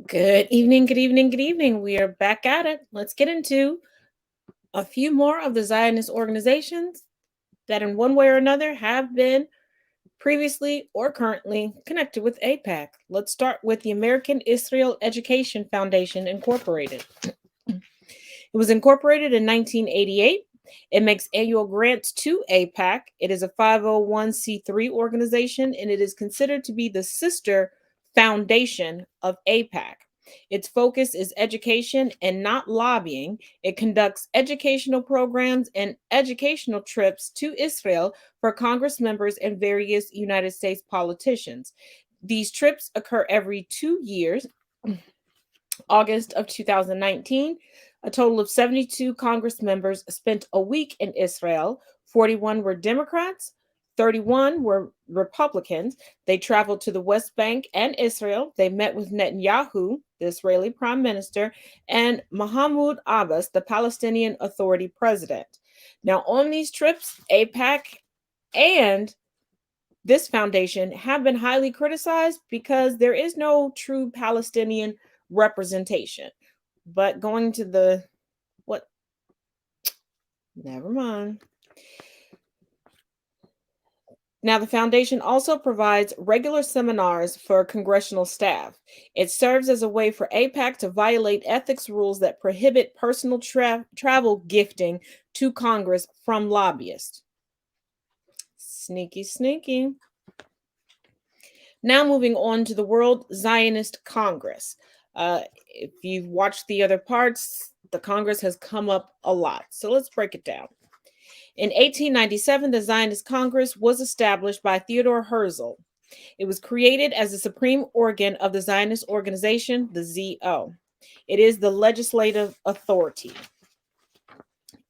Good evening, good evening, good evening. We are back at it. Let's get into a few more of the Zionist organizations that, in one way or another, have been previously or currently connected with AIPAC. Let's start with the American Israel Education Foundation, Incorporated. It was incorporated in 1988. It makes annual grants to AIPAC. It is a 501c3 organization, and it is considered to be the sister foundation of AIPAC. Its focus is education and not lobbying. It conducts educational programs and educational trips to Israel for Congress members and various United States politicians. These trips occur every 2 years. August of 2019, a total of 72 Congress members spent a week in Israel. 41 were Democrats, 31 were Republicans. They traveled to the West Bank and Israel. They met with Netanyahu, the Israeli prime minister, and Mahmoud Abbas, the Palestinian Authority president. Now, on these trips, AIPAC and this foundation have been highly criticized because there is no true Palestinian representation. But going to the what? Never mind. Now, the foundation also provides regular seminars for congressional staff. It serves as a way for AIPAC to violate ethics rules that prohibit personal travel gifting to Congress from lobbyists. Sneaky, sneaky. Now, moving on to the World Zionist Congress. If you've watched the other parts, the Congress has come up a lot. So let's break it down. In 1897, the Zionist Congress was established by Theodore Herzl. It was created as the supreme organ of the Zionist organization, the ZO. It is the legislative authority.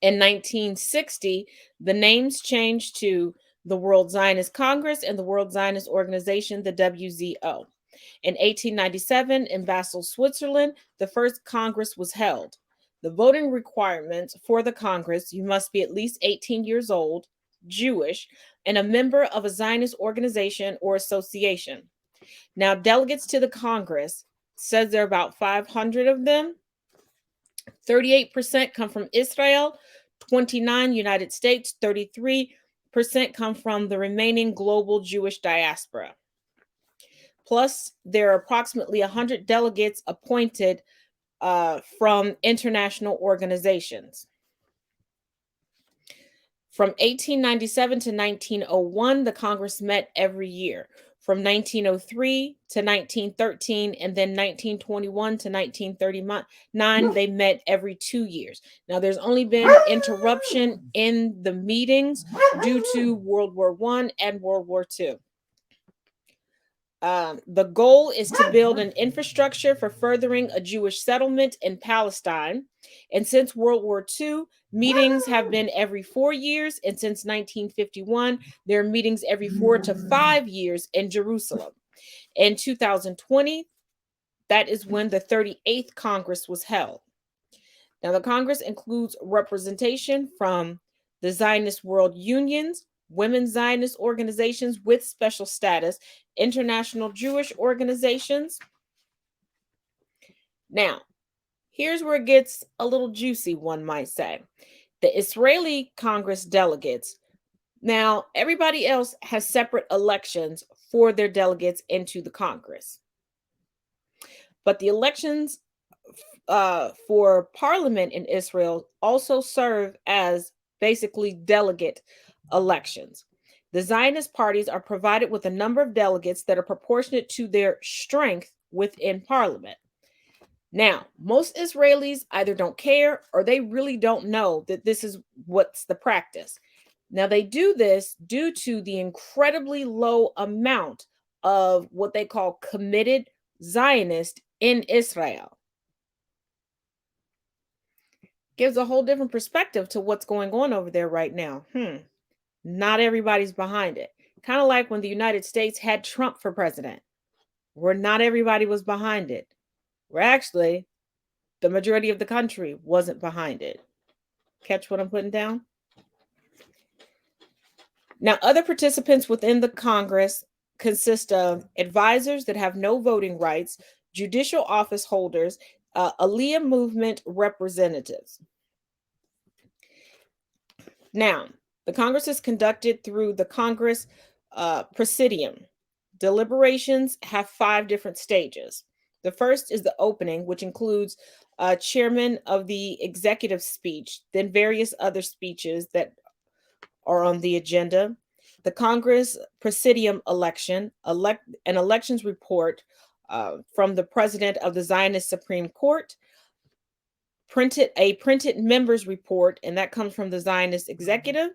In 1960, the names changed to the World Zionist Congress and the World Zionist Organization, the WZO. In 1897, in Basel, Switzerland, the first Congress was held. The voting requirements for the Congress: you must be at least 18 years old, Jewish, and a member of a Zionist organization or association. Now, delegates to the Congress, says there are about 500 of them. 38% come from Israel, 29 United States, 33% come from the remaining global Jewish diaspora. Plus, there are approximately 100 delegates appointed from international organizations. From 1897 to 1901, the Congress met every year. From 1903 to 1913, and then 1921 to 1939, they met every 2 years. Now, there's only been interruption in the meetings due to World War I and World War II. The goal is to build an infrastructure for furthering a Jewish settlement in Palestine. And since World War II, meetings have been every 4 years. And since 1951, there are meetings every 4 to 5 years in Jerusalem. In 2020, that is when the 38th Congress was held. Now, the Congress includes representation from the Zionist World Unions, Women's Zionist organizations with special status, international Jewish organizations. Now, here's where it gets a little juicy, one might say. The Israeli Congress delegates. Now, everybody else has separate elections for their delegates into the Congress. But the elections for parliament in Israel also serve as basically delegate elections. The Zionist parties are provided with a number of delegates that are proportionate to their strength within parliament. Now, most Israelis either don't care or they really don't know that this is what's the practice. Now, they do this due to the incredibly low amount of what they call committed Zionists in Israel. Gives a whole different perspective to what's going on over there right now. Not everybody's behind it. Kind of like when the United States had Trump for president, where not everybody was behind it. Where actually, the majority of the country wasn't behind it. Catch what I'm putting down? Now, other participants within the Congress consist of advisors that have no voting rights, judicial office holders, Aliyah movement representatives. Now, the Congress is conducted through the Congress Presidium. Deliberations have 5 different stages. The first is the opening, which includes chairman of the executive speech, then various other speeches that are on the agenda. The Congress Presidium election, an elections report from the president of the Zionist Supreme Court, printed members report, and that comes from the Zionist executive,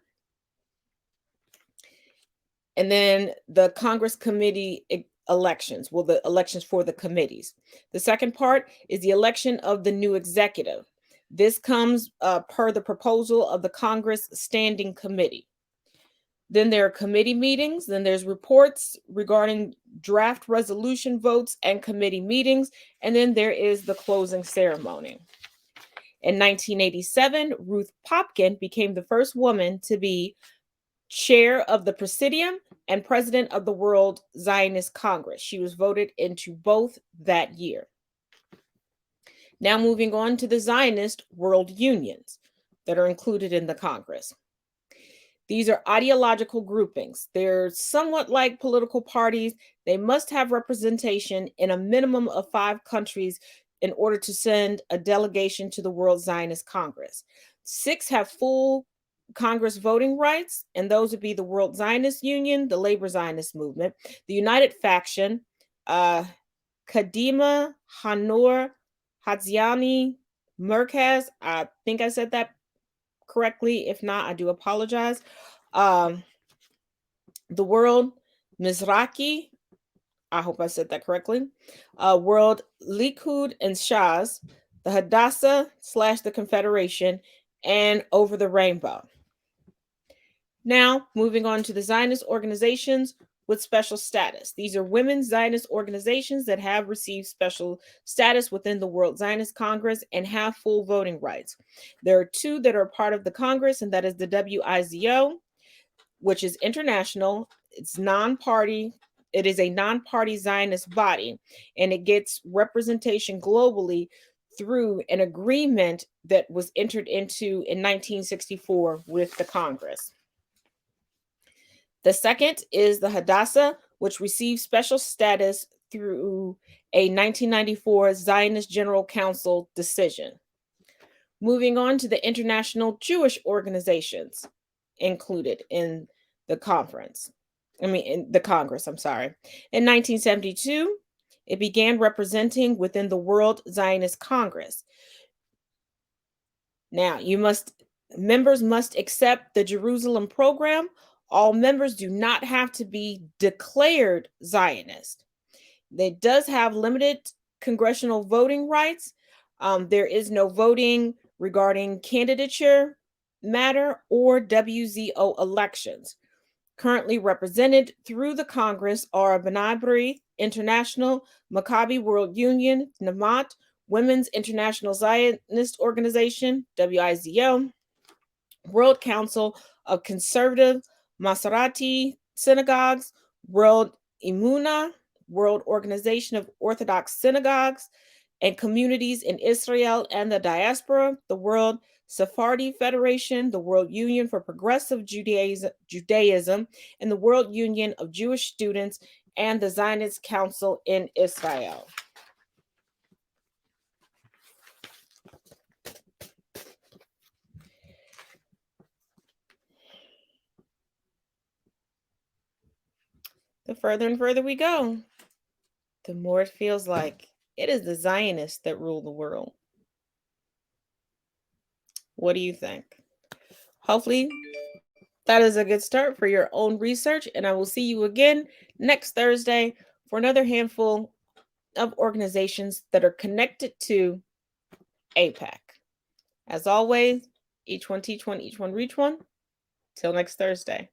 and then the Congress committee elections, well, the elections for the committees. The second part is the election of the new executive. This comes per the proposal of the Congress Standing Committee. Then there are committee meetings. Then there's reports regarding draft resolution votes and committee meetings. And then there is the closing ceremony. In 1987, Ruth Popkin became the first woman to be chair of the Presidium and president of the World Zionist Congress. She was voted into both that year. Now moving on to the Zionist world unions that are included in the Congress. These are ideological groupings. They're somewhat like political parties. They must have representation in a minimum of 5 countries in order to send a delegation to the World Zionist Congress. 6 have full Congress voting rights, and those would be the World Zionist Union, the Labor Zionist Movement, the United Faction, Kadima, Hanor, Hatziani, Merkaz. I think I said that correctly. If not, I do apologize. The World Mizrachi, I hope I said that correctly. World Likud and Shas, the Hadassah / the Confederation, and Over the Rainbow. Now, moving on to the Zionist organizations with special status. These are women's Zionist organizations that have received special status within the World Zionist Congress and have full voting rights. There are 2 that are part of the Congress, and that is the WIZO, which is international. It's non-party. It is a non-party Zionist body, and it gets representation globally through an agreement that was entered into in 1964 with the Congress. The second is the Hadassah, which received special status through a 1994 Zionist General Council decision. Moving on to the international Jewish organizations included in the Congress. In 1972, it began representing within the World Zionist Congress. Now, members must accept the Jerusalem program. All members do not have to be declared Zionist. It does have limited congressional voting rights. There is no voting regarding candidature matter or WZO elections. Currently represented through the Congress are B'nai B'rith International, Maccabi World Union, Namat, Women's International Zionist Organization, WIZO, World Council of Conservative Masorti Synagogues, World Emunah, World Organization of Orthodox Synagogues and Communities in Israel and the Diaspora, the World Sephardi Federation, the World Union for Progressive Judaism, and the World Union of Jewish Students, and the Zionist Council in Israel. The further and further we go, the more it feels like it is the Zionists that rule the world. What do you think? Hopefully, that is a good start for your own research, and I will see you again next Thursday for another handful of organizations that are connected to AIPAC. As always, each one teach one, each one reach one. Till next Thursday.